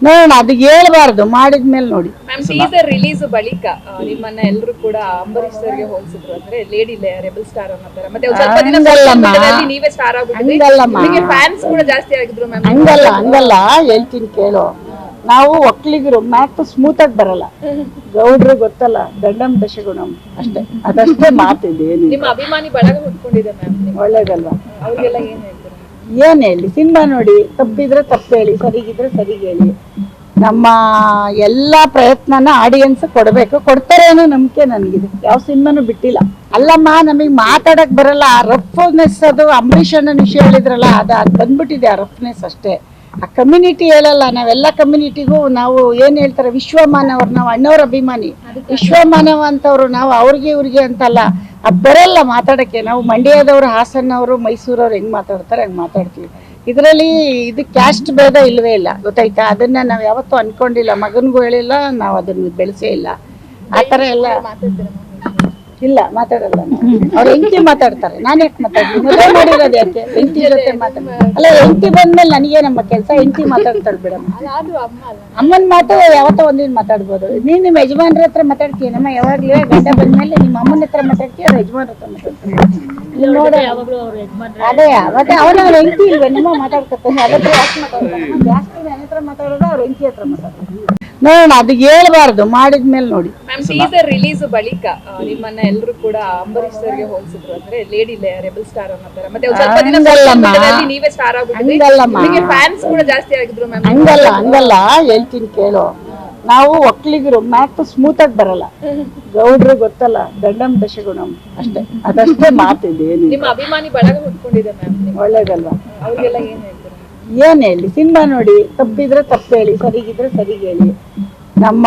ನೋಡೋಣ, ಅದು ಹೇಳ್ಬಾರ್ದು, ಮಾಡಿದ್ಮೇಲೆ ನೋಡಿ. ಮ್ಯಾಮ್ ಟೀಸರ್ ರಿಲೀಸ್ ಬಳಿಕ ನಿಮ್ಮನ್ನ ಎಲ್ಲರೂ ಕೂಡ ಅಂಬರೀಶ್ ಸರ್ಗೆ ಹೋಲಿಸಿದ್ರು, ಅಂದ್ರೆ ಲೇಡಿ ರೆಬಲ್ ಸ್ಟಾರ್ ಅನ್ನೋ ತರ. ಮತ್ತೆ ಒಂದ್ ಸ್ವಲ್ಪ ದಿನ social ನೀವೇ ಸ್ಟಾರ್ ಆಗ್ಬಿಟ್ಟಿದೆ, ಫ್ಯಾನ್ಸ್ ಕೂಡ ಜಾಸ್ತಿ ಆಗಿದ್ರು ಮ್ಯಾಮ್. ಹಂಗಲ್ಲ ಹೇಳ್ತೀನಿ ಕೇಳು. ನಾವು ಒಕ್ಕಲಿಗರು ಮ್ಯಾಥ್ ಸ್ಮೂತ್ ಆಗಿ ಬರಲ್ಲ, ಗೌಡ್ರು ಗೊತ್ತಲ್ಲ, ದಂಡಂ ದಶಗುಣಂ ಅಷ್ಟೇ, ಅದಷ್ಟೇ ಮಾತಿದೆ. ನಿಮ್ಮ ಅಭಿಮಾನಿ ಬಳಗ ಹುಟ್ಕೊಂಡಿದೆ ಮ್ಯಾಮ್, ಒಳ್ಳೇದಲ್ವಾ? ಅವ್ರಿಗೆಲ್ಲ ಏನ್ ಹೇಳ್ತಾರೆ? ಏನ್ ಹೇಳಿ, ಸಿನಿಮಾ ನೋಡಿ, ತಪ್ಪಿದ್ರೆ ತಪ್ಪು ಹೇಳಿ, ಸರಿಗಿದ್ರೆ ಸರಿಗೆ ಹೇಳಿ. ನಮ್ಮ ಎಲ್ಲಾ ಪ್ರಯತ್ನನ ಆಡಿಯನ್ಸ್ ಕೊಡ್ಬೇಕು, ಕೊಡ್ತಾರೆ ಅನ್ನೋ ನಂಬಿಕೆ ನನ್ಗಿದೆ. ಯಾವ ಸಿನಿಮಾನು ಬಿಟ್ಟಿಲ್ಲ. ಅಲ್ಲಮ್ಮ, ನಮಗ್ ಮಾತಾಡಕ್ ಬರಲ್ಲ, ಆ ರಫ್ನೆಸ್, ಅದು ಅಂಬರೀಷ್ ಅಣ್ಣನ ವಿಷಯ ಹೇಳಿದ್ರಲ್ಲ, ಅದು ಬಂದ್ಬಿಟ್ಟಿದೆ, ಆ ರಫ್ನೆಸ್ ಅಷ್ಟೇ. ಆ ಕಮ್ಯುನಿಟಿ ಹೇಳಲ್ಲ, ನಾವೆಲ್ಲ ಕಮ್ಯುನಿಟಿಗೂ ನಾವು ಏನ್ ಹೇಳ್ತಾರೆ, ವಿಶ್ವಮಾನವ್ರು, ನಾವು ಅಣ್ಣವ್ರ ಅಭಿಮಾನಿ, ವಿಶ್ವಮಾನವ ಅಂತವ್ರು ನಾವು, ಅವ್ರಿಗೆ ಇವ್ರಿಗೆ ಅಂತಲ್ಲ, ಅದು ಬರಲ್ಲ ಮಾತಾಡಕ್ಕೆ. ನಾವು ಮಂಡ್ಯದವ್ರು, ಹಾಸನ್ನವರು, ಮೈಸೂರವ್ರು ಹೆಂಗ್ ಮಾತಾಡ್ತಾರೆ ಹಂಗ್ ಮಾತಾಡ್ತೀವಿ. ಇದರಲ್ಲಿ ಇದು ಕ್ಯಾಸ್ಟ್ ಭೇದ ಇಲ್ವೇ ಇಲ್ಲ, ಗೊತ್ತಾಯ್ತಾ? ಅದನ್ನ ನಾವ್ ಯಾವತ್ತೂ ಅನ್ಕೊಂಡಿಲ್ಲ, ಮಗನ್ಗೂ ಹೇಳಿಲ್ಲ, ನಾವು ಅದನ್ನ ಬೆಳೆಸೇ ಇಲ್ಲ. ಆತರ ಎಲ್ಲ ಇಲ್ಲ, ಮಾತಾಡಲ್ಲ. ಅವ್ರ ಹೆಂಡತಿ ಮಾತಾಡ್ತಾರೆ, ನಾನ್ ಯಾಕೆ ಮಾತಾಡ್ತೀನಿ? ಮದುವೆ ಮಾಡಿರೋದು ಯಾಕೆ? ಹೆಂಡತಿ ಜೊತೆ ಅಲ್ಲ, ಹೆಂಡತಿ ಬಂದ್ಮೇಲೆ ನನಗೆ ನಮ್ಮ ಕೆಲಸ, ಹೆಂಡತಿ ಮಾತಾಡ್ತಾಳೆ ಬಿಡಮ್ಮ. ಅಮ್ಮನ ಮಾತು ಯಾವತ್ತೋ ಒಂದಿನ ಮಾತಾಡ್ಬೋದು. ನೀನ್ ನಿಮ್ಮ ಯಜಮಾನ್ರ ಹತ್ರ ಮಾತಾಡ್ತೀಯ ನಮ್ಮ, ಯಾವಾಗ್ಲೂ ಗಂಡ ಬಂದ್ಮೇಲೆ ನಿಮ್ಮ ಅಮ್ಮನ ಹತ್ರ ಮಾತಾಡ್ತೀಯ, ಅವ್ರ ಯಜಮಾನ್ರ ಹತ್ರ ಮಾತಾಡ್ತೀಯ. ನೋಡ, ಅದೇ ಮತ್ತೆ ಅವನವ್ರ ಹೆಂಡತಿ ಇಲ್ವೇ ನಿಮ್ಮ ಮಾತಾಡ್ಕೊತಾನೆ, ಅದಕ್ಕೆ ಯಾಕೆ ಮಾತಾಡ್ತಾನೆ? ಜಾಸ್ತಿ ನನ್ನ ಹತ್ರ ಮಾತಾಡೋದು, ಅವ್ರ ಹೆಂಡತಿ ಹತ್ರ ಮಾತಾಡೋದು. ನೋಡೋಣ, ಅದು ಹೇಳ್ಬಾರ್ದು, ಮಾಡಿದ್ಮೇಲೆ ನೋಡಿ. ಮ್ಯಾಮ್ ಟೀಸರ್ ರಿಲೀಸ್ ಬಳಿಕ ನಿಮ್ಮನ್ನ ಎಲ್ಲರೂ ಕೂಡ ಅಂಬರೀಶ್ ಸರ್ಗೆ ಹೋಲಿಸಿದ್ರು, ಅಂದ್ರೆ ಲೇಡಿ ರೆಬಲ್ ಸ್ಟಾರ್ ಅನ್ನೋ ತರ. ಮತ್ತೆ ಒಂದ್ ಸ್ವಲ್ಪ ದಿನ social ನೀವೇ ಸ್ಟಾರ್ ಆಗ್ಬಿಟ್ಟಿದೆ, ಫ್ಯಾನ್ಸ್ ಕೂಡ ಜಾಸ್ತಿ ಆಗಿದ್ರು ಮ್ಯಾಮ್. ಹಂಗಲ್ಲ ಹೇಳ್ತೀನಿ ಕೇಳು. ನಾವು ಒಕ್ಕಲಿಗರು ಮ್ಯಾಥ್ ಸ್ಮೂತ್ ಆಗಿ ಬರಲ್ಲ, ಗೌಡ್ರು ಗೊತ್ತಲ್ಲ, ದಂಡಂ ದಶಗುಣಂ ಅಷ್ಟೇ, ಅದಷ್ಟೇ ಮಾತಿದೆ. ನಿಮ್ಮ ಅಭಿಮಾನಿ ಬಳಗ ಹುಟ್ಕೊಂಡಿದೆ ಮ್ಯಾಮ್, ಒಳ್ಳೇದಲ್ವಾ? ಅವ್ರಿಗೆಲ್ಲ ಏನ್ ಹೇಳ್ತಾರೆ? ಏನ್ ಹೇಳಿ, ಸಿನಿಮಾ ನೋಡಿ, ತಪ್ಪಿದ್ರೆ ತಪ್ಪು ಹೇಳಿ, ಸರಿಗಿದ್ರೆ ಸರಿಗೆ ಹೇಳಿ. ನಮ್ಮ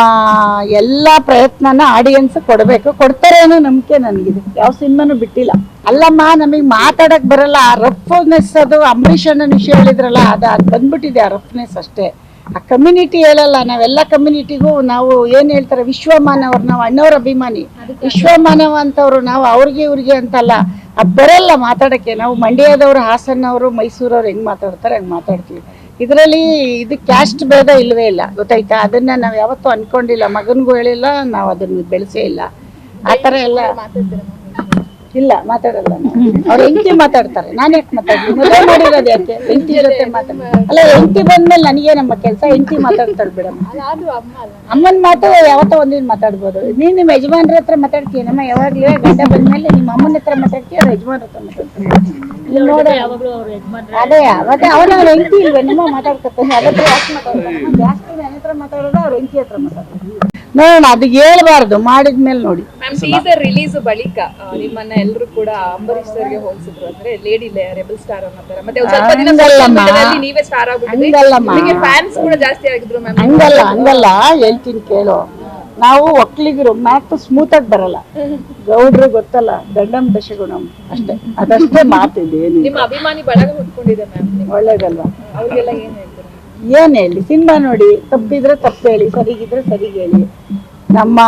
ಎಲ್ಲಾ ಪ್ರಯತ್ನನ ಆಡಿಯನ್ಸ್ ಕೊಡ್ಬೇಕು, ಕೊಡ್ತಾರೆ ಅನ್ನೋ ನಂಬಿಕೆ ನನ್ಗಿದೆ. ಯಾವ ಸಿನಿಮಾನು ಬಿಟ್ಟಿಲ್ಲ. ಅಲ್ಲಮ್ಮ, ನಮಗ್ ಮಾತಾಡಕ್ ಬರಲ್ಲ, ಆ ರಫ್ನೆಸ್, ಅದು ಅಂಬರೀಷ್ ಅಣ್ಣನ ವಿಷಯ ಹೇಳಿದ್ರಲ್ಲ, ಅದು ಬಂದ್ಬಿಟ್ಟಿದೆ, ಆ ರಫ್ನೆಸ್ ಅಷ್ಟೇ. ಆ ಕಮ್ಯುನಿಟಿ ಹೇಳಲ್ಲ, ನಾವೆಲ್ಲ ಕಮ್ಯುನಿಟಿಗೂ ನಾವು ಏನ್ ಹೇಳ್ತಾರೆ, ವಿಶ್ವಮಾನವ್ರು, ನಾವು ಅಣ್ಣವ್ರ ಅಭಿಮಾನಿ, ವಿಶ್ವಮಾನವ ಅಂತವ್ರು ನಾವು, ಅವ್ರಿಗೆ ಇವ್ರಿಗೆ ಅಂತಲ್ಲ, ಅದು ಬರಲ್ಲ ಮಾತಾಡಕ್ಕೆ. ನಾವು ಮಂಡ್ಯದವ್ರು, ಹಾಸನ್ನವರು, ಮೈಸೂರವ್ರು ಹೆಂಗ್ ಮಾತಾಡ್ತಾರೆ ಹಂಗ್ ಮಾತಾಡ್ತೀವಿ. ಇದರಲ್ಲಿ ಇದು ಕ್ಯಾಸ್ಟ್ ಭೇದ ಇಲ್ವೇ ಇಲ್ಲ, ಗೊತ್ತಾಯ್ತಾ? ಅದನ್ನ ನಾವ್ ಯಾವತ್ತೂ ಅನ್ಕೊಂಡಿಲ್ಲ, ಮಗನ್ಗೂ ಹೇಳಿಲ್ಲ, ನಾವು ಅದನ್ನ ಬೆಳೆಸೇ ಇಲ್ಲ. ಆತರ ಎಲ್ಲ ಇಲ್ಲ, ಮಾತಾಡಲ್ಲ. ಅವ್ರ ಹೆಂಡತಿ ಮಾತಾಡ್ತಾರೆ, ನಾನ್ ಯಾಕೆ ಮಾತಾಡ್ತೀನಿ? ಮದುವೆ ಮಾಡಿರೋದು ಯಾಕೆ? ಹೆಂಡತಿ ಜೊತೆ ಅಲ್ಲ, ಹೆಂಡತಿ ಬಂದ್ಮೇಲೆ ನನಗೆ ನಮ್ಮ ಕೆಲಸ, ಹೆಂಡತಿ ಮಾತಾಡ್ತಾಳೆ ಬಿಡಮ್ಮ. ಅಮ್ಮನ ಮಾತು ಯಾವತ್ತೋ ಒಂದಿನ ಮಾತಾಡ್ಬೋದು. ನೀನ್ ನಿಮ್ಮ ಯಜಮಾನ್ರ ಹತ್ರ ಮಾತಾಡ್ತೀಯ ನಮ್ಮ, ಯಾವಾಗ್ಲೂ ಗಂಡ ಬಂದ್ಮೇಲೆ ನಿಮ್ಮ ಅಮ್ಮನ ಹತ್ರ ಮಾತಾಡ್ತೀಯ, ಅವ್ರ ಯಜಮಾನ್ರ ಹತ್ರ ಮಾತಾಡ್ತೀಯ. ನೋಡ, ಅದೇ ಮತ್ತೆ ಅವನವ್ರ ಹೆಂಡತಿ ಇಲ್ವೇ ನಿಮ್ಮ ಮಾತಾಡ್ಕೊತಾನೆ, ಅದಕ್ಕೆ ಯಾಕೆ ಮಾತಾಡ್ತಾನೆ? ಜಾಸ್ತಿ ನನ್ನ ಹತ್ರ ಮಾತಾಡೋದು, ಅವ್ರ ಹೆಂಡತಿ ಹತ್ರ ಮಾತಾಡೋದು. ನೋಡೋಣ, ಅದು ಹೇಳ್ಬಾರ್ದು, ಮಾಡಿದ್ಮೇಲೆ ನೋಡಿ. ಮ್ಯಾಮ್ ಟೀಸರ್ ರಿಲೀಸ್ ಬಳಿಕ ನಿಮ್ಮನ್ನ ಎಲ್ಲರೂ ಕೂಡ ಅಂಬರೀಶ್ ಸರ್ಗೆ ಹೋಲಿಸಿದ್ರು, ಅಂದ್ರೆ ಲೇಡಿ ರೆಬಲ್ ಸ್ಟಾರ್ ಅನ್ನೋ ತರ. ಮತ್ತೆ ಒಂದ್ ಸ್ವಲ್ಪ ದಿನ social ನೀವೇ ಸ್ಟಾರ್ ಆಗ್ಬಿಟ್ಟಿದೆ, ಫ್ಯಾನ್ಸ್ ಕೂಡ ಜಾಸ್ತಿ ಆಗಿದ್ರು ಮ್ಯಾಮ್. ಹಂಗಲ್ಲ ಹೇಳ್ತೀನಿ ಕೇಳು. ನಾವು ಒಕ್ಕಲಿಗರು ಮ್ಯಾಥ್ ಸ್ಮೂತ್ ಆಗಿ ಬರಲ್ಲ, ಗೌಡ್ರು ಗೊತ್ತಲ್ಲ, ದಂಡಂ ದಶಗುಣಂ ಅಷ್ಟೇ, ಅದಷ್ಟೇ ಮಾತಿದೆ. ನಿಮ್ಮ ಅಭಿಮಾನಿ ಬಳಗ ಹುಟ್ಕೊಂಡಿದೆ ಮ್ಯಾಮ್, ಒಳ್ಳೇದಲ್ವಾ? ಅವ್ರಿಗೆಲ್ಲ ಏನ್ ಹೇಳ್ತಾರೆ? ಏನ್ ಹೇಳಿ, ಸಿನಿಮಾ ನೋಡಿ, ತಪ್ಪಿದ್ರೆ ತಪ್ಪು ಹೇಳಿ, ಸರಿಗಿದ್ರೆ ಸರಿಗೆ ಹೇಳಿ. ನಮ್ಮ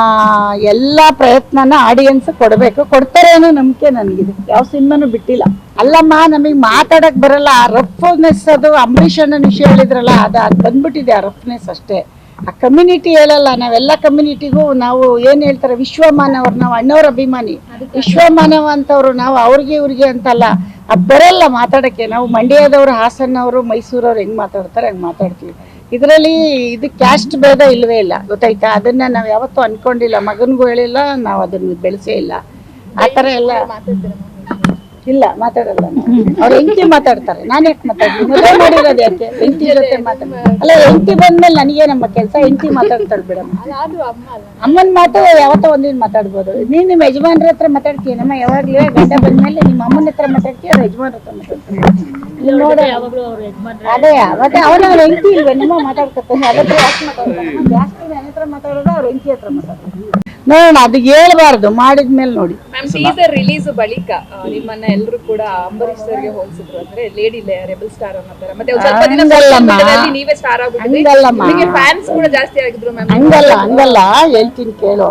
ಎಲ್ಲಾ ಪ್ರಯತ್ನನ ಆಡಿಯನ್ಸ್ ಕೊಡ್ಬೇಕು, ಕೊಡ್ತಾರೆ ಅನ್ನೋ ನಂಬಿಕೆ ನನ್ಗಿದೆ. ಯಾವ ಸಿನಿಮಾನು ಬಿಟ್ಟಿಲ್ಲ. ಅಲ್ಲಮ್ಮ, ನಮಗ್ ಮಾತಾಡಕ್ ಬರಲ್ಲ, ಆ ರಫ್ನೆಸ್, ಅದು ಅಂಬರೀಷ್ ಅಣ್ಣನ ವಿಷಯ ಹೇಳಿದ್ರಲ್ಲ, ಅದು ಬಂದ್ಬಿಟ್ಟಿದೆ, ಆ ರಫ್ನೆಸ್ ಅಷ್ಟೇ. ಆ ಕಮ್ಯುನಿಟಿ ಹೇಳಲ್ಲ, ನಾವೆಲ್ಲ ಕಮ್ಯುನಿಟಿಗೂ ನಾವು ಏನ್ ಹೇಳ್ತಾರೆ, ವಿಶ್ವಮಾನವ್ರು, ನಾವು ಅಣ್ಣವ್ರ ಅಭಿಮಾನಿ, ವಿಶ್ವಮಾನವ ಅಂತವ್ರು ನಾವು, ಅವ್ರಿಗೆ ಇವ್ರಿಗೆ ಅಂತಲ್ಲ, ಅದು ಬರಲ್ಲ ಮಾತಾಡಕ್ಕೆ. ನಾವು ಮಂಡ್ಯದವ್ರು, ಹಾಸನ್ನವರು, ಮೈಸೂರವ್ರು ಹೆಂಗ್ ಮಾತಾಡ್ತಾರೆ ಹಂಗ್ ಮಾತಾಡ್ತೀವಿ. ಇದರಲ್ಲಿ ಇದು ಕ್ಯಾಸ್ಟ್ ಭೇದ ಇಲ್ವೇ ಇಲ್ಲ, ಗೊತ್ತಾಯ್ತಾ? ಅದನ್ನ ನಾವ್ ಯಾವತ್ತೂ ಅನ್ಕೊಂಡಿಲ್ಲ, ಮಗನ್ಗೂ ಹೇಳಿಲ್ಲ, ನಾವು ಅದನ್ನ ಬೆಳೆಸೇ ಇಲ್ಲ. ಆತರ ಎಲ್ಲ ಇಲ್ಲ, ಮಾತಾಡಲ್ಲ. ಅವ್ರ ಹೆಂಡತಿ ಮಾತಾಡ್ತಾರೆ, ನಾನ್ ಯಾಕೆ ಮಾತಾಡ್ತೀನಿ? ಮದುವೆ ಮಾಡಿರೋದು ಯಾಕೆ? ಹೆಂಡತಿ ಜೊತೆ ಅಲ್ಲ, ಹೆಂಡತಿ ಬಂದ್ಮೇಲೆ ನನಗೆ ನಮ್ಮ ಕೆಲಸ, ಹೆಂಡತಿ ಮಾತಾಡ್ತಾಳೆ ಬಿಡಮ್ಮ. ಅಮ್ಮನ ಮಾತು ಯಾವತ್ತೋ ಒಂದಿನ ಮಾತಾಡ್ಬೋದು. ನೀನ್ ನಿಮ್ಮ ಯಜಮಾನ್ರ ಹತ್ರ ಮಾತಾಡ್ತೀಯ ನಮ್ಮ, ಯಾವಾಗ್ಲೂ ಗಂಡ ಬಂದ್ಮೇಲೆ ನಿಮ್ಮ ಅಮ್ಮನ ಹತ್ರ ಮಾತಾಡ್ತೀಯ, ಅವ್ರ ಯಜಮಾನ್ರ ಹತ್ರ ಮಾತಾಡ್ತೀಯ. ನೋಡ, ಅದೇ ಮತ್ತೆ ಅವನವ್ರ ಹೆಂಡತಿ ಇಲ್ವೇ ನಿಮ್ಮ ಮಾತಾಡ್ಕೊತಾನೆ, ಅದಕ್ಕೆ ಯಾಕೆ ಮಾತಾಡ್ತಾನೆ? ಜಾಸ್ತಿ ನನ್ನ ಹತ್ರ ಮಾತಾಡೋದು, ಅವ್ರ ಹೆಂಡತಿ ಹತ್ರ ಮಾತಾಡೋದು. ನೋಡೋಣ, ಅದು ಹೇಳ್ಬಾರ್ದು, ಮಾಡಿದ್ಮೇಲೆ ನೋಡಿ. ಮ್ಯಾಮ್ ಟೀಸರ್ ರಿಲೀಸ್ ಬಳಿಕ ನಿಮ್ಮನ್ನ ಎಲ್ಲರೂ ಕೂಡ ಅಂಬರೀಶ್ ಸರ್ಗೆ ಹೋಲಿಸಿದ್ರು, ಅಂದ್ರೆ ಲೇಡಿ ರೆಬಲ್ ಸ್ಟಾರ್ ಅನ್ನೋ ತರ. ಮತ್ತೆ ಒಂದ್ ಸ್ವಲ್ಪ ದಿನ social ನೀವೇ ಸ್ಟಾರ್ ಆಗ್ಬಿಟ್ಟಿದೆ, ಫ್ಯಾನ್ಸ್ ಕೂಡ ಜಾಸ್ತಿ ಆಗಿದ್ರು ಮ್ಯಾಮ್. ಹಂಗಲ್ಲ ಹೇಳ್ತೀನಿ ಕೇಳು.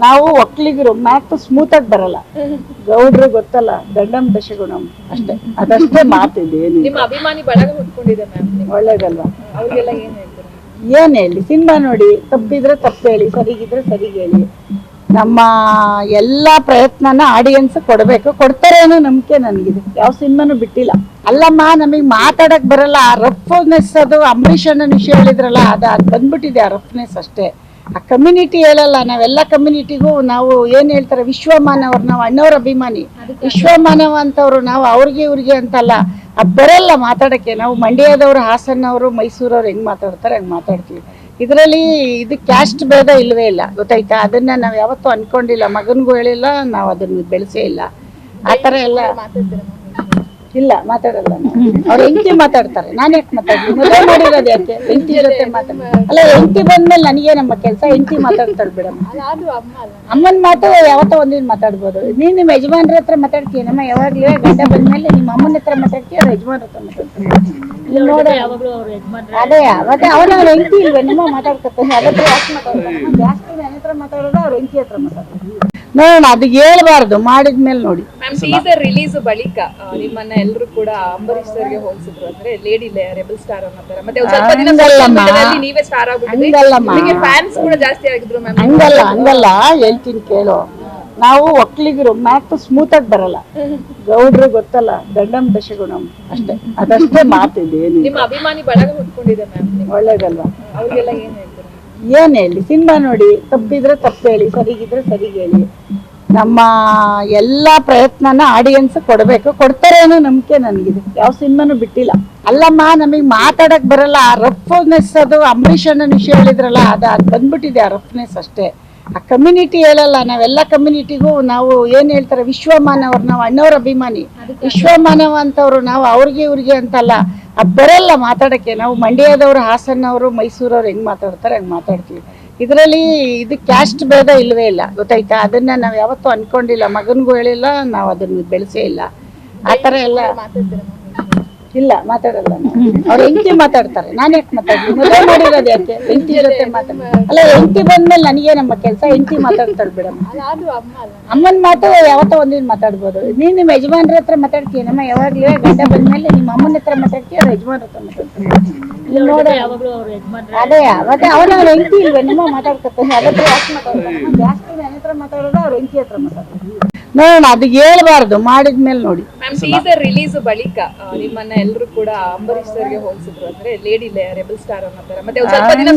ನಾವು ಒಕ್ಕಲಿಗರು ಮ್ಯಾಥ್ ಸ್ಮೂತ್ ಆಗಿ ಬರಲ್ಲ, ಗೌಡ್ರು ಗೊತ್ತಲ್ಲ, ದಂಡಂ ದಶಗುಣಂ ಅಷ್ಟೇ, ಅದಷ್ಟೇ ಮಾತಿದೆ. ನಿಮ್ಮ ಅಭಿಮಾನಿ ಬಳಗ ಹುಟ್ಕೊಂಡಿದೆ ಮ್ಯಾಮ್, ಒಳ್ಳೇದಲ್ವಾ? ಅವ್ರಿಗೆಲ್ಲ ಏನ್ ಹೇಳ್ತಾರೆ? ಏನ್ ಹೇಳಿ, ಸಿನಿಮಾ ನೋಡಿ, ತಪ್ಪಿದ್ರೆ ತಪ್ಪು ಹೇಳಿ, ಸರಿಗಿದ್ರೆ ಸರಿಗೆ ಹೇಳಿ. ನಮ್ಮ ಎಲ್ಲಾ ಪ್ರಯತ್ನನ ಆಡಿಯನ್ಸ್ ಕೊಡ್ಬೇಕು, ಕೊಡ್ತಾರೆ ಅನ್ನೋ ನಂಬಿಕೆ ನನ್ಗಿದೆ. ಯಾವ ಸಿನಿಮಾನು ಬಿಟ್ಟಿಲ್ಲ. ಅಲ್ಲಮ್ಮ, ನಮಗ್ ಮಾತಾಡಕ್ ಬರಲ್ಲ. ಆ ರಫ್ನೆಸ್, ಅದು ಅಂಬರೀಷ್ ಅಣ್ಣನ ವಿಷಯ ಹೇಳಿದ್ರಲ್ಲ, ಅದು ಬಂದ್ಬಿಟ್ಟಿದೆ. ಆ ರಫ್ನೆಸ್ ಅಷ್ಟೇ. ಆ ಕಮ್ಯುನಿಟಿ ಹೇಳಲ್ಲ, ನಾವೆಲ್ಲ ಕಮ್ಯುನಿಟಿಗೂ ನಾವು ಏನ್ ಹೇಳ್ತಾರೆ, ವಿಶ್ವಮಾನವ್ರು, ನಾವು ಅಣ್ಣವ್ರ ಅಭಿಮಾನಿ. ವಿಶ್ವಮಾನವ ಅಂತವ್ರು ನಾವು, ಅವ್ರಿಗೆ ಇವ್ರಿಗೆ ಅಂತಲ್ಲ, ಅದು ಬರಲ್ಲ ಮಾತಾಡಕ್ಕೆ. ನಾವು ಮಂಡ್ಯದವ್ರು, ಹಾಸನ್ನವರು, ಮೈಸೂರವ್ರು ಹೆಂಗ್ ಮಾತಾಡ್ತಾರೆ ಹಂಗ್ ಮಾತಾಡ್ತೀವಿ. ಇದರಲ್ಲಿ ಇದು ಕ್ಯಾಸ್ಟ್ ಭೇದ ಇಲ್ವೇ ಇಲ್ಲ, ಗೊತ್ತಾಯ್ತಾ? ಅದನ್ನ ನಾವ್ ಯಾವತ್ತೂ ಅನ್ಕೊಂಡಿಲ್ಲ, ಮಗನ್ಗೂ ಹೇಳಿಲ್ಲ, ನಾವು ಅದನ್ನ ಬೆಳೆಸೇ ಇಲ್ಲ. ಆತರ ಎಲ್ಲ ಇಲ್ಲ, ಮಾತಾಡಲ್ಲ. ಅವ್ರ ಹೆಂಡತಿ ಮಾತಾಡ್ತಾರೆ, ನಾನ್ ಯಾಕೆ ಮಾತಾಡ್ತೀನಿ? ಮದುವೆ ಮಾಡಿರೋದು ಯಾಕೆ? ಹೆಂಡತಿ ಜೊತೆ ಅಲ್ಲ, ಹೆಂಡತಿ ಬಂದ್ಮೇಲೆ ನನಗೆ ನಮ್ಮ ಕೆಲಸ. ಹೆಂಡತಿ ಮಾತಾಡ್ತಾಳೆ ಬಿಡಮ್ಮ. ಅಮ್ಮನ ಮಾತು ಯಾವತ್ತೋ ಒಂದಿನ ಮಾತಾಡ್ಬೋದು. ನೀನ್ ನಿಮ್ಮ ಯಜಮಾನ್ರ ಹತ್ರ ಮಾತಾಡ್ತೀಯ ನಮ್ಮ, ಯಾವಾಗ್ಲೂ ಗಂಡ ಬಂದ್ಮೇಲೆ ನಿಮ್ಮ ಅಮ್ಮನ ಹತ್ರ ಮಾತಾಡ್ತೀಯ, ಅವ್ರ ಯಜಮಾನ್ರ ಹತ್ರ ಮಾತಾಡ್ತೀಯ. ನೋಡ, ಅದೇ ಮತ್ತೆ ಅವ್ರ ಹೆಂಡತಿ ಇಲ್ವೇ ನಿಮ್ಮ ಮಾತಾಡ್ಕೊತಾನೆ, ಅದಕ್ಕೆ ಯಾಕೆ ಮಾತಾಡ್ತಾನೆ? ಜಾಸ್ತಿ ನನ್ನ ಹತ್ರ ಮಾತಾಡೋದು, ಅವ್ರ ಹೆಂಡತಿ ಹತ್ರ ಮಾತಾಡೋದು. ನೋಡೋಣ, ಅದು ಹೇಳ್ಬಾರ್ದು, ಮಾಡಿದ್ಮೇಲೆ ನೋಡಿ. ಮ್ಯಾಮ್, ಟೀಸರ್ ರಿಲೀಸ್ ಬಳಿಕ ನಿಮ್ಮನ್ನ ಎಲ್ಲರೂ ಕೂಡ ಅಂಬರೀಷ್ ಸರ್ಗೆ ಹೋಲಿಸಿದ್ರು, ಅಂದ್ರೆ ಲೇಡಿ ರೆಬಲ್ ಸ್ಟಾರ್ ಅನ್ನೋ ತರ. ಮತ್ತೆ ಸ್ವಲ್ಪ ದಿನ ನೀವೇ ಸ್ಟಾರ್ ಆಗ್ಬಿಟ್ಟಿದ್ರಿ, ಫ್ಯಾನ್ಸ್ ಕೂಡ ಜಾಸ್ತಿ ಆಗಿದ್ರು ಮ್ಯಾಮ್. ಹಂಗಲ್ಲ ಹೇಳ್ತೀನಿ ಕೇಳು. ನಾವು ಒಕ್ಕಲಿಗರು ಮ್ಯಾಥ್ ಸ್ಮೂತ್ ಆಗಿ ಬರಲ್ಲ. ಗೌಡ್ರು ಗೊತ್ತಲ್ಲ, ದಂಡಂ ದಶಗುಣಂ ಅಷ್ಟೇ, ಅದಷ್ಟೇ ಮಾತಿದೆ. ನಿಮ್ಮ ಅಭಿಮಾನಿ ಬಳಗ ಹುಟ್ಕೊಂಡಿದೆ ಮ್ಯಾಮ್, ಒಳ್ಳೇದಲ್ವಾ? ಅವ್ರಿಗೆಲ್ಲ ಏನ್ ಹೇಳ್ತಾರೆ? ಏನ್ ಹೇಳಿ, ಸಿನಿಮಾ ನೋಡಿ, ತಪ್ಪಿದ್ರೆ ತಪ್ಪು ಹೇಳಿ, ಸರಿಗಿದ್ರೆ ಸರಿಗೆ ಹೇಳಿ. ನಮ್ಮ ಎಲ್ಲಾ ಪ್ರಯತ್ನನ ಆಡಿಯನ್ಸ್ ಕೊಡ್ಬೇಕು, ಕೊಡ್ತಾರೆ ಅನ್ನೋ ನಂಬಿಕೆ ನನ್ಗಿದೆ. ಯಾವ ಸಿನಿಮಾನು ಬಿಟ್ಟಿಲ್ಲ. ಅಲ್ಲಮ್ಮ, ನಮಗ್ ಮಾತಾಡಕ್ ಬರಲ್ಲ. ಆ ರಫ್ನೆಸ್, ಅದು ಅಂಬರೀಷ್ ಅಣ್ಣನ ವಿಷಯ ಹೇಳಿದ್ರಲ್ಲ, ಅದು ಬಂದ್ಬಿಟ್ಟಿದೆ. ಆ ರಫ್ನೆಸ್ ಅಷ್ಟೇ. ಆ ಕಮ್ಯುನಿಟಿ ಹೇಳಲ್ಲ, ನಾವೆಲ್ಲ ಕಮ್ಯುನಿಟಿಗೂ ನಾವು ಏನ್ ಹೇಳ್ತಾರೆ, ವಿಶ್ವಮಾನವ್ರು, ನಾವು ಅಣ್ಣವ್ರ ಅಭಿಮಾನಿ. ವಿಶ್ವಮಾನವ ಅಂತವ್ರು ನಾವು, ಅವ್ರಿಗೆ ಇವ್ರಿಗೆ ಅಂತಲ್ಲ, ಅದು ಬರಲ್ಲ ಮಾತಾಡಕ್ಕೆ. ನಾವು ಮಂಡ್ಯದವ್ರು, ಹಾಸನ್ನವರು, ಮೈಸೂರವ್ರು ಹೆಂಗ್ ಮಾತಾಡ್ತಾರೆ ಹಂಗ್ ಮಾತಾಡ್ತೀವಿ. ಇದರಲ್ಲಿ ಇದು ಕ್ಯಾಸ್ಟ್ ಭೇದ ಇಲ್ವೇ ಇಲ್ಲ, ಗೊತ್ತಾಯ್ತಾ? ಅದನ್ನ ನಾವ್ ಯಾವತ್ತೂ ಅನ್ಕೊಂಡಿಲ್ಲ, ಮಗನ್ಗೂ ಹೇಳಿಲ್ಲ, ನಾವು ಅದನ್ನ ಬೆಳೆಸೇ ಇಲ್ಲ. ಆತರ ಎಲ್ಲ ಇಲ್ಲ, ಮಾತಾಡಲ್ಲ. ಅವ್ರ ಹೆಂಡತಿ ಮಾತಾಡ್ತಾರೆ, ನಾನ್ ಯಾಕೆ ಮಾತಾಡ್ತೀನಿ? ಮದುವೆ ಮಾಡಿರೋದು ಯಾಕೆ? ಹೆಂಡತಿ ಜೊತೆ ಅಲ್ಲ, ಹೆಂಡತಿ ಬಂದ್ಮೇಲೆ ನನಗೆ ನಮ್ಮ ಕೆಲಸ. ಹೆಂಡತಿ ಮಾತಾಡ್ತಾಳೆ ಬಿಡಮ್ಮ. ಅಮ್ಮನ ಮಾತು ಯಾವತ್ತೋ ಒಂದಿನ ಮಾತಾಡ್ಬೋದು. ನೀನ್ ನಿಮ್ಮ ಯಜಮಾನ್ರ ಹತ್ರ ಮಾತಾಡ್ತೀಯ ನಮ್ಮ, ಯಾವಾಗ್ಲೂ ಗಂಡ ಬಂದ್ಮೇಲೆ ನಿಮ್ಮ ಅಮ್ಮನ ಹತ್ರ ಮಾತಾಡ್ತೀಯ, ಅವ್ರ ಯಜಮಾನ್ರ ಹತ್ರ ಮಾತಾಡ್ತೀಯ. ನೋಡ, ಅದೇ ಮತ್ತೆ ಅವ್ರ ಹೆಂಡತಿ ಇಲ್ವೇ ನಿಮ್ಮ ಮಾತಾಡ್ಕೊತಾನೆ, ಅದಕ್ಕೆ ಯಾಕೆ ಮಾತಾಡ್ತಾನೆ? ಜಾಸ್ತಿ ನನ್ನ ಹತ್ರ ಮಾತಾಡೋದು, ಅವ್ರ ಹೆಂಡತಿ ಹತ್ರ ಮಾತಾಡೋದು. ನೋಡೋಣ, ಅದು ಹೇಳ್ಬಾರ್ದು, ಮಾಡಿದ್ಮೇಲೆ ನೋಡಿ. ಮ್ಯಾಮ್, ಟೀಸರ್ ರಿಲೀಸ್ ಬಳಿಕ ನಿಮ್ಮನ್ನ ಎಲ್ಲರೂ ಕೂಡ ಅಂಬರೀಷ್ ಸರ್ಗೆ ಹೋಲಿಸಿದ್ರು, ಅಂದ್ರೆ ಲೇಡಿ ರೆಬಲ್ ಸ್ಟಾರ್ ಅನ್ನೋ ತರ. ಮತ್ತೆ ಸ್ವಲ್ಪ ದಿನ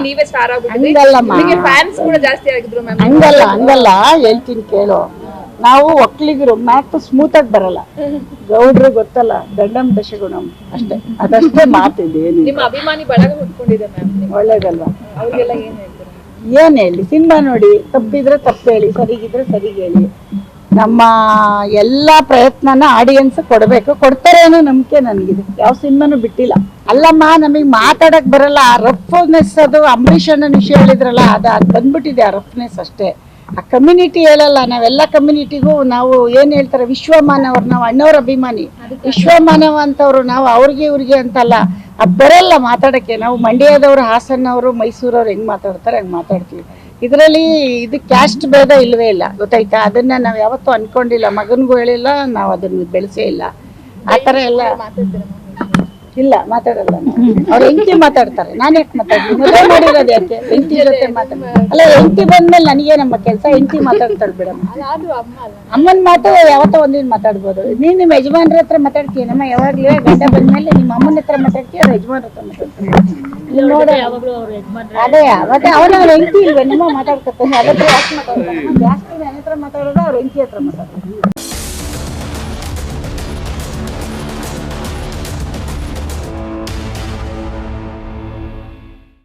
ನೀವೇ ಸ್ಟಾರ್ ಆಗ್ಬಿಟ್ಟಿದ್ರಿ, ಫ್ಯಾನ್ಸ್ ಕೂಡ ಜಾಸ್ತಿ ಆಗಿದ್ರು ಮ್ಯಾಮ್. ಹಂಗಲ್ಲ ಹೇಳ್ತೀನಿ ಕೇಳು. ನಾವು ಒಕ್ಕಲಿಗರು ಮ್ಯಾಥ್ ಸ್ಮೂತ್ ಆಗಿ ಬರಲ್ಲ. ಗೌಡ್ರು ಗೊತ್ತಲ್ಲ, ದಂಡಂ ದಶಗುಣಂ ಅಷ್ಟೇ, ಅದಷ್ಟೇ ಮಾತಿದೆ. ನಿಮ್ಮ ಅಭಿಮಾನಿ ಬಳಗ ಹುಟ್ಕೊಂಡಿದೆ ಮ್ಯಾಮ್, ಒಳ್ಳೇದಲ್ವಾ? ಅವ್ರಿಗೆಲ್ಲ ಏನ್ ಹೇಳ್ತಾರೆ? ಏನ್ ಹೇಳಿ, ಸಿನಿಮಾ ನೋಡಿ, ತಪ್ಪಿದ್ರೆ ತಪ್ಪು ಹೇಳಿ, ಸರಿಗಿದ್ರೆ ಸರಿಗೆ ಹೇಳಿ. ನಮ್ಮ ಎಲ್ಲಾ ಪ್ರಯತ್ನನ ಆಡಿಯನ್ಸ್ ಕೊಡ್ಬೇಕು, ಕೊಡ್ತಾರೆ ಅನ್ನೋ ನಂಬಿಕೆ ನನ್ಗಿದೆ. ಯಾವ ಸಿನಿಮಾನು ಬಿಟ್ಟಿಲ್ಲ. ಅಲ್ಲಮ್ಮ, ನಮಗ್ ಮಾತಾಡಕ್ ಬರಲ್ಲ. ಆ ರಫ್ನೆಸ್, ಅದು ಅಂಬರೀಷ್ ಅಣ್ಣನ ವಿಷಯ ಹೇಳಿದ್ರಲ್ಲ, ಅದು ಬಂದ್ಬಿಟ್ಟಿದೆ. ಆ ರಫ್ನೆಸ್ ಅಷ್ಟೇ. ಆ ಕಮ್ಯುನಿಟಿ ಹೇಳಲ್ಲ, ನಾವೆಲ್ಲ ಕಮ್ಯುನಿಟಿಗೂ ನಾವು ಏನ್ ಹೇಳ್ತಾರೆ, ವಿಶ್ವಮಾನವ್ರು, ನಾವು ಅಣ್ಣವ್ರ ಅಭಿಮಾನಿ. ವಿಶ್ವಮಾನವ ಅಂತವ್ರು ನಾವು, ಅವ್ರಿಗೆ ಇವ್ರಿಗೆ ಅಂತಲ್ಲ, ಅದು ಬರಲ್ಲ ಮಾತಾಡಕ್ಕೆ. ನಾವು ಮಂಡ್ಯದವ್ರು, ಹಾಸನ್ನವರು, ಮೈಸೂರವ್ರು ಹೆಂಗ್ ಮಾತಾಡ್ತಾರೆ ಹಂಗ್ ಮಾತಾಡ್ತೀವಿ. ಇದರಲ್ಲಿ ಇದು ಕ್ಯಾಸ್ಟ್ ಭೇದ ಇಲ್ವೇ ಇಲ್ಲ, ಗೊತ್ತಾಯ್ತಾ? ಅದನ್ನ ನಾವ್ ಯಾವತ್ತೂ ಅನ್ಕೊಂಡಿಲ್ಲ, ಮಗನ್ಗೂ ಹೇಳಿಲ್ಲ, ನಾವು ಅದನ್ನ ಬೆಳೆಸೇ ಇಲ್ಲ. ಆತರ ಎಲ್ಲ ಇಲ್ಲ, ಮಾತಾಡಲ್ಲ. ಅವ್ರ ಹೆಂಡತಿ ಮಾತಾಡ್ತಾರೆ, ನಾನ್ ಯಾಕೆ ಮಾತಾಡ್ತೀನಿ? ಮದುವೆ ಮಾಡಿರೋದು ಯಾಕೆ? ಹೆಂಡತಿ ಜೊತೆ ಅಲ್ಲ, ಹೆಂಡತಿ ಬಂದ್ಮೇಲೆ ನನಗೆ ನಮ್ಮ ಕೆಲಸ. ಹೆಂಡತಿ ಮಾತಾಡ್ತಾಳೆ ಬಿಡಮ್ಮ. ಅಮ್ಮನ ಮಾತು ಯಾವತ್ತೋ ಒಂದಿನ ಮಾತಾಡ್ಬೋದು. ನೀನ್ ನಿಮ್ಮ ಯಜಮಾನ್ರ ಹತ್ರ ಮಾತಾಡ್ತೀಯ ನಮ್ಮ, ಯಾವಾಗ್ಲೂ ಗಂಡ ಬಂದ್ಮೇಲೆ ನಿಮ್ಮ ಅಮ್ಮನ ಹತ್ರ ಮಾತಾಡ್ತೀಯ, ಅವ್ರ ಯಜಮಾನ್ರ ಹತ್ರ ಮಾತಾಡ್ತೀಯ. ನೋಡ, ಅದೇ ಮತ್ತೆ ಅವ್ರ ಹೆಂಡತಿ ಇಲ್ವೇ ನಿಮ್ಮ ಮಾತಾಡ್ಕೊತಾನೆ, ಅದಕ್ಕೆ ಯಾಕೆ ಮಾತಾಡ್ತಾನೆ? ಜಾಸ್ತಿ ನನ್ನ ಹತ್ರ ಮಾತಾಡೋದು, ಅವ್ರ ಹೆಂಡತಿ ಹತ್ರ ಮಾತಾಡೋದು.